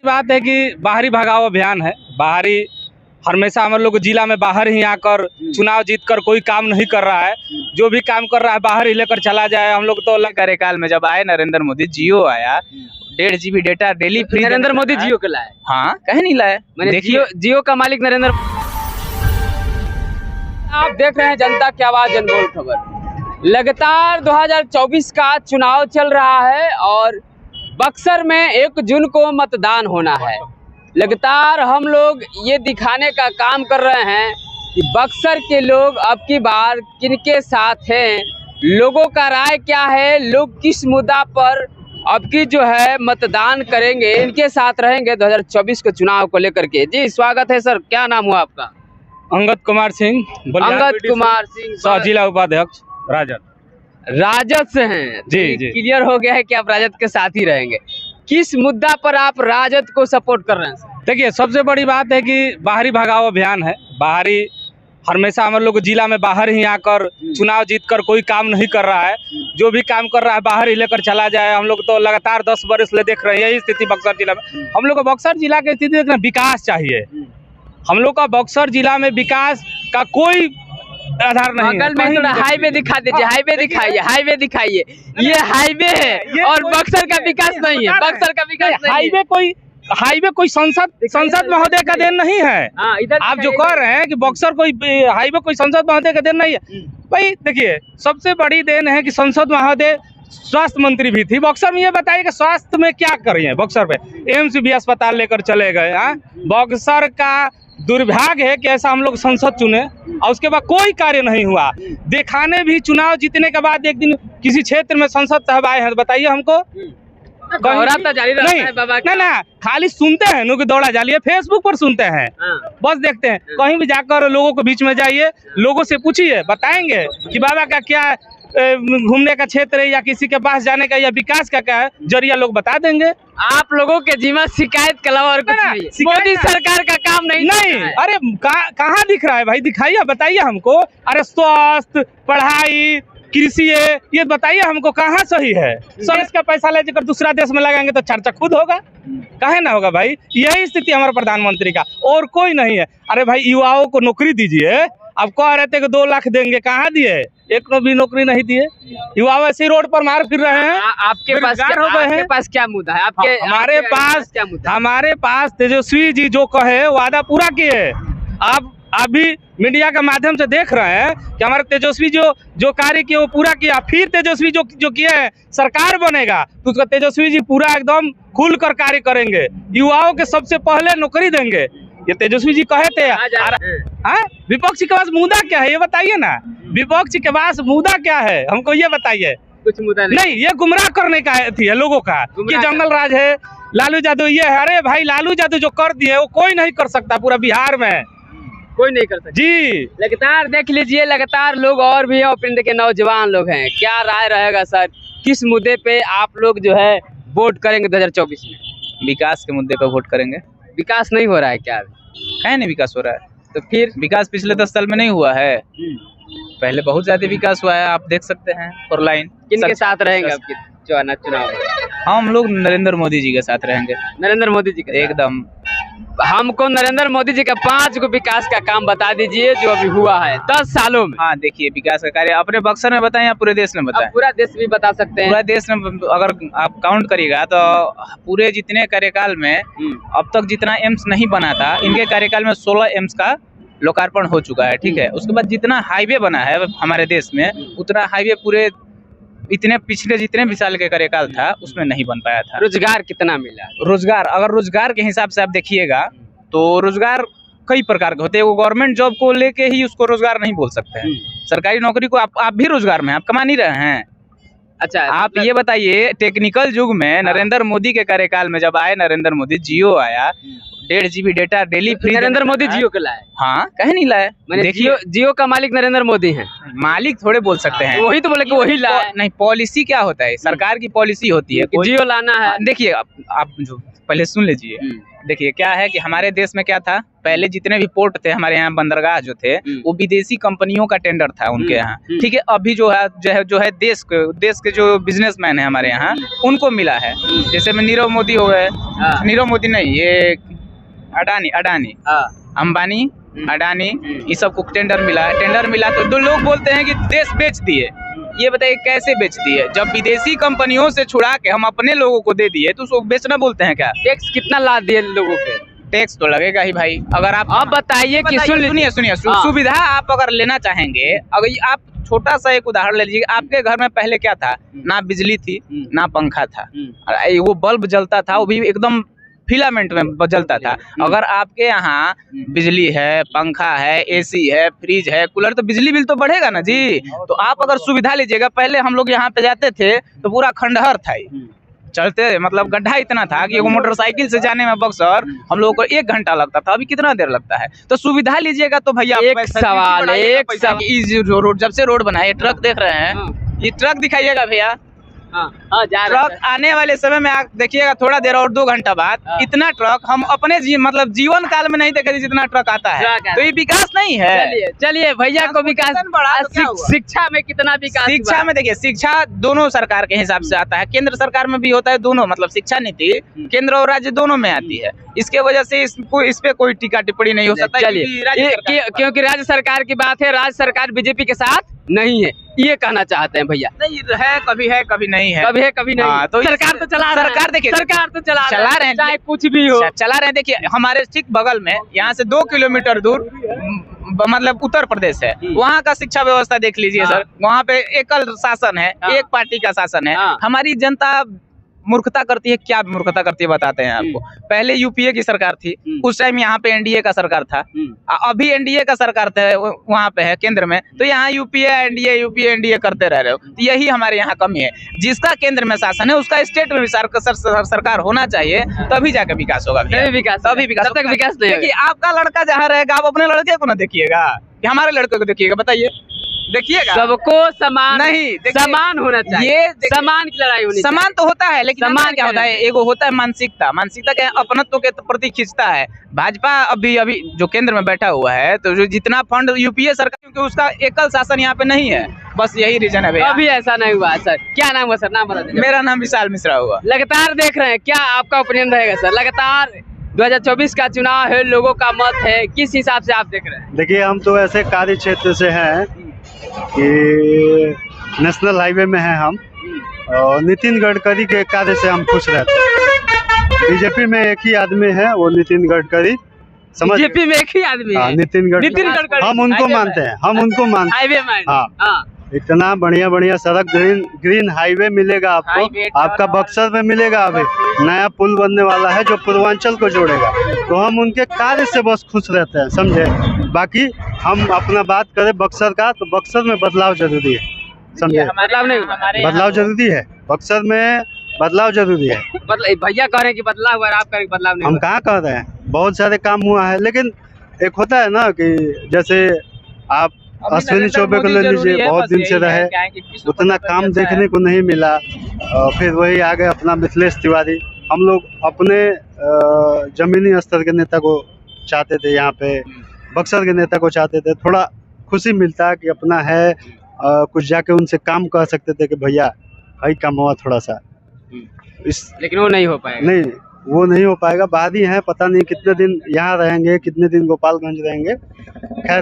बात है कि बाहरी भगाओ अभियान है। बाहरी हमेशा हम लोग जिला में बाहर ही आकर चुनाव जीतकर कोई काम नहीं कर रहा है। जो भी काम कर रहा है बाहर ही लेकर चला जाए। हम लोग तो कार्यकाल में जब आए नरेंद्र मोदी, जियो आया, 1.5 GB data daily free. Narendra Modi Jio के लाए? हाँ, कहीं नहीं लाए। देखिए जियो का मालिक नरेंद्र। आप देख रहे हैं जनता की आवाज अनमोल खबर। लगातार 2024 का चुनाव चल रहा है और बक्सर में 1 जून को मतदान होना है। लगातार हम लोग ये दिखाने का काम कर रहे हैं कि बक्सर के लोग अब की बार किनके साथ हैं, लोगों का राय क्या है, लोग किस मुद्दा पर अब की जो है मतदान करेंगे, इनके साथ रहेंगे 2024 के चुनाव को लेकर के। जी स्वागत है सर, क्या नाम हुआ आपका? अंगद कुमार सिंह। अंगद कुमार सिंह, जिला उपाध्यक्ष राजद से हैं। जी क्लियर हो गया है कि आप राजद के साथ ही रहेंगे। किस मुद्दा पर आप राजद को सपोर्ट कर रहे हैं? देखिए, सबसे बड़ी बात है कि बाहरी भगाओ अभियान है। बाहरी हमेशा हम लोग जिला में बाहर ही आकर चुनाव जीतकर कोई काम नहीं कर रहा है। जो भी काम कर रहा है बाहर ही लेकर चला जाए। हम लोग तो लगातार 10 वर्ष से देख रहे हैं यही स्थिति बक्सर जिला में। हम लोग को बक्सर जिला की स्थिति देखना, विकास चाहिए। हम लोग का बक्सर जिला में विकास का कोई आधार नहीं है। में थोड़ा हाईवे दिखा दीजिए, हाईवे दिखाइए, हाईवे दिखाइए। ये हाईवे है और बक्सर का विकास नहीं है। बक्सर का विकास हाईवे कोई संसद महोदय का देन नहीं है। आप जो कह रहे हैं कि बक्सर कोई हाईवे कोई संसद महोदय का देन नहीं है। भाई देखिए, सबसे बड़ी देन है कि संसद महोदय स्वास्थ्य मंत्री भी थी। बक्सर में ये बताइए कि स्वास्थ्य में क्या कर रही है। बक्सर पे एम्स भी अस्पताल लेकर चले गए। बक्सर का दुर्भाग्य है कि ऐसा हम लोग संसद चुने और उसके बाद कोई कार्य नहीं हुआ। दिखाने भी चुनाव जीतने के बाद एक दिन किसी क्षेत्र में संसद साहब आए हैं, बताइए हमको। जारी नहीं ना, खाली सुनते हैं लोग, दौड़ा जाली है, फेसबुक पर सुनते हैं, बस देखते हैं। कहीं भी जाकर लोगों के बीच में जाइए, लोगों से पूछिए, बताएंगे कि बाबा का क्या घूमने का क्षेत्र है या किसी के पास जाने का या विकास का क्या है, जरिया लोग बता देंगे। आप लोगों के जिम्मा शिकायत के अलावा और कुछ नहीं है। मोदी सरकार का काम नहीं। अरे कहाँ दिख रहा है भाई, दिखाइए, बताइए हमको। अरे स्वास्थ्य, पढ़ाई, कृषि है, ये बताइए हमको कहाँ सही है। देश का पैसा ले जाकर दूसरा देश में लगाएंगे तो चर्चा खुद होगा, काहे ना होगा भाई। यही स्थिति हमारे प्रधानमंत्री का, और कोई नहीं है। अरे भाई, युवाओं को नौकरी दीजिए। अब कह रहे थे कि 2 लाख देंगे, कहाँ दिए? एक भी नौकरी नहीं दिए। युवा ऐसे रोड पर मार फिर रहे हैं। आपके पास क्या मुद्दा है? हमारे पास तेजस्वी जी जो कहे वादा पूरा किए। आप अभी मीडिया के माध्यम से देख रहे हैं कि हमारे तेजस्वी जो कार्य किए वो पूरा किया। फिर तेजस्वी जो किए हैं, सरकार बनेगा तो उसका तेजस्वी जी पूरा एकदम खुल कर कार्य करेंगे। युवाओं के सबसे पहले नौकरी देंगे, ये तेजस्वी जी कहे थे। विपक्ष के पास मुद्दा क्या है ये बताइए ना। विपक्ष के पास मुद्दा क्या है हमको ये बताइए। कुछ मुद्दा नहीं, ये गुमराह करने का है लोगों का कि जंगल राज है, लालू यादव ये है। अरे भाई, लालू यादव जो कर दिए वो कोई नहीं कर सकता, पूरा बिहार में कोई नहीं कर सकता जी। लगातार देख लीजिए, लगातार लोग और भी हैं, पिंड के नौजवान लोग हैं। क्या राय रहेगा सर, किस मुद्दे पे आप लोग जो है वोट करेंगे 2024 में? विकास के मुद्दे पर वोट करेंगे। विकास नहीं हो रहा है क्या? है नहीं विकास हो रहा है तो फिर विकास पिछले 10 साल में नहीं हुआ है। पहले बहुत ज्यादा विकास हुआ है, आप देख सकते हैं। 4 लाइन किनके साथ रहेंगे आपके चुनाव? हम लोग नरेंद्र मोदी जी के साथ रहेंगे। नरेंद्र मोदी जी के एकदम। हमको नरेंद्र मोदी जी का 5 गो विकास का काम बता दीजिए जो अभी हुआ है 10 सालों में। हाँ, देखिए, विकास का कार्य अपने बक्सर में बताएं या पूरे देश में बताएं? पूरा देश भी बता सकते हैं। पूरा देश में अगर आप काउंट करिएगा तो पूरे जितने कार्यकाल में अब तक जितना एम्स नहीं बना था, इनके कार्यकाल में 16 एम्स का लोकार्पण हो चुका है। ठीक है, उसके बाद जितना हाईवे बना है हमारे देश में, उतना हाईवे पूरे इतने पिछले जितने भी साल के कार्यकाल था उसमें नहीं बन पाया था। रोजगार कितना मिला? अगर रोजगार के हिसाब से आप देखिएगा तो रोजगार कई प्रकार के होते हैं। वो गवर्नमेंट जॉब को लेके ही उसको रोजगार नहीं बोल सकते हैं। सरकारी नौकरी को आप भी रोजगार में आप कमा नहीं रहे हैं। अच्छा, आप ये बताइए, टेक्निकल युग में नरेंद्र मोदी के कार्यकाल में जब आए नरेंद्र मोदी, जियो आया, 1.5 GB data daily free. Narendra Modi Jio के लाए? हाँ, कहीं नहीं लाए। देखिए, जियो का मालिक नरेंद्र मोदी है। मालिक थोड़े बोल सकते हैं, वही तो बोले कि वही लाए। नहीं, पॉलिसी क्या होता है, सरकार की पॉलिसी होती है जियो लाना है। देखिए, आप जो पहले सुन लीजिए, देखिए क्या है कि हमारे देश में क्या था, पहले जितने भी पोर्ट थे हमारे यहाँ, बंदरगाह जो थे वो विदेशी कंपनियों का टेंडर था उनके यहाँ, ठीक है। अभी जो है देश के जो बिजनेसमैन है हमारे यहाँ उनको मिला है। जैसे में नीरव मोदी हो गए, नीरव मोदी नहीं, ये अडानी अंबानी, अडानी, ये सबको टेंडर मिला है। टेंडर मिला तो लोग बोलते हैं कि देश बेच दिए। ये बताइए कैसे बेच दिए? जब विदेशी कंपनियों से छुड़ा के हम अपने लोगों को दे दिए तो उसको बेचना बोलते हैं क्या? टैक्स कितना लाद दिए लोगों पे? टैक्स तो लगेगा ही भाई। अगर आप बताइए कि सुनिए सुविधा आप अगर लेना चाहेंगे, अगर आप छोटा सा एक उदाहरण ले लीजिए, आपके घर में पहले क्या था? ना बिजली थी, ना पंखा था, वो बल्ब जलता था, वो भी एकदम फिलामेंट में जलता था। अगर आपके यहाँ बिजली है, पंखा है, एसी है, फ्रिज है, कूलर, तो बिजली बिल तो बढ़ेगा ना जी। तो आप अगर सुविधा लीजिएगा, पहले हम लोग यहाँ पे जाते थे तो पूरा खंडहर था, चलते मतलब गड्ढा इतना था कि मोटरसाइकिल से जाने में बक्सर हम लोगों को 1 घंटा लगता था, अभी कितना देर लगता है? तो सुविधा लीजिएगा तो भैया एक सवाल रोड, जब से रोड बनाए, ट्रक देख रहे हैं, ये ट्रक दिखाइएगा भैया, ट्रक आने वाले समय में आप देखिएगा, थोड़ा देर और 2 घंटा बाद इतना ट्रक हम अपने मतलब जीवन काल में नहीं देखे जितना ट्रक आता है। तो ये विकास नहीं है। चलिए भैया को विकास शिक्षा में कितना विकास? शिक्षा में देखिए, शिक्षा दोनों सरकार के हिसाब से आता है, केंद्र सरकार में भी होता है दोनों, मतलब शिक्षा नीति केंद्र और राज्य दोनों में आती है। इसके वजह से इस पे कोई टीका टिप्पणी नहीं हो सकता। चलिए क्योंकि राज्य सरकार की बात है, राज्य सरकार बीजेपी के साथ नहीं है, ये कहना चाहते हैं भैया? नहीं है, कभी है कभी नहीं है, कभी है कभी नहीं। तो सरकार तो चला, सरकार देखिए, सरकार तो चला रहे हैं, चाहे कुछ भी हो चला रहे हैं। देखिए हमारे ठीक बगल में, यहाँ से 2 किलोमीटर दूर मतलब उत्तर प्रदेश है, वहाँ का शिक्षा व्यवस्था देख लीजिए सर। वहाँ पे एकल शासन है, एक पार्टी का शासन है। हमारी जनता मूर्खता करती है। क्या मूर्खता करती है बताते हैं आपको। पहले यूपीए की सरकार थी, उस टाइम यहाँ पे एनडीए का सरकार था, अभी एनडीए का सरकार था वहाँ पे है केंद्र में, तो यहाँ यूपीए एनडीए करते रह रहे हो। तो यही हमारे यहाँ कमी है। जिसका केंद्र में शासन है उसका स्टेट में भी सरकार होना चाहिए, तभी जाकर विकास होगा। तभी विकास नहीं। देखिए आपका लड़का जहाँ रहेगा, आप अपने लड़के को ना देखिएगा कि हमारे लड़के को देखिएगा, बताइए देखिएगा। सबको समान नहीं, समान होना चाहिए। ये समान की लड़ाई होनी, समान तो होता है, लेकिन समान क्या होता है? एगो होता है मानसिकता के अपनत्व के प्रति खींचता है। भाजपा अभी जो केंद्र में बैठा हुआ है, तो जो जितना फंड यूपीए सरकार, क्योंकि उसका एकल शासन यहाँ पे नहीं है, बस यही रीजन है भैया। अभी ऐसा नहीं हुआ सर। क्या नाम हुआ सर? नाम बता दीजिए। मेरा नाम विशाल मिश्रा हुआ। लगातार देख रहे हैं, क्या आपका ओपिनियन रहेगा सर? लगातार 2024 का चुनाव है, लोगों का मत है, किस हिसाब से आप देख रहे हैं? देखिए हम तो ऐसे कार्य क्षेत्र से हैं कि नेशनल हाईवे में हैं हम, और नितिन गडकरी के कार्य से हम खुश रहते हैं। बीजेपी में एक ही आदमी है, वो नितिन गडकरी। बीजेपी में एक ही आदमी है, नितिन गडकरी। हम उनको मानते हैं, हाईवे मैन। हाँ, इतना बढ़िया सड़क, ग्रीन हाईवे मिलेगा आपको, आपका बक्सर में मिलेगा। अभी नया पुल बनने वाला है जो पूर्वांचल को जोड़ेगा, तो हम उनके कार्य से बस खुश रहते हैं, समझे। बाकी हम अपना बात करें बक्सर का, तो बक्सर में बदलाव जरूरी है, समझे। बदलाव जरूरी है, बक्सर में बदलाव जरूरी है। भैया कह रहे हैं कि बदलाव हुआ, आप कह रहे हैं बदलाव नहीं। हम कहाँ कह रहे हैं, बहुत सारे काम हुआ है, लेकिन एक होता है ना कि जैसे आप अश्विनी चौबे को ले लीजिए, बहुत दिन से रहे, उतना काम देखने को नहीं मिला। फिर वही आ गए अपना मिथिलेश तिवारी। हम लोग अपने जमीनी स्तर के नेता को चाहते थे, यहाँ पे बक्सर के नेता को चाहते थे। थोड़ा खुशी मिलता कि अपना है, कुछ जाके उनसे काम कह सकते थे कि भैया भाई काम हुआ थोड़ा सा। लेकिन वो नहीं हो पाएगा। नहीं, वो नहीं हो पाएगा। वादी हैं, पता नहीं कितने दिन यहाँ रहेंगे, कितने दिन गोपालगंज रहेंगे, खैर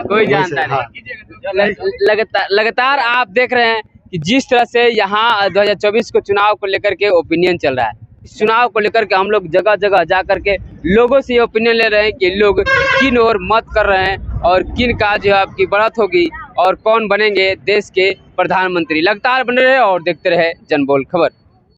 कोई जानता नहीं। लगातार आप देख रहे हैं कि जिस तरह से यहाँ 2024 को चुनाव को लेकर के ओपिनियन चल रहा है, इस चुनाव को लेकर के हम लोग जगह जगह जा करके लोगों से ओपिनियन ले रहे हैं कि लोग किन ओर मत कर रहे हैं और किन का जो है आपकी बढ़त होगी और कौन बनेंगे देश के प्रधानमंत्री। लगातार बने रहे और देखते रहे जनबोल खबर।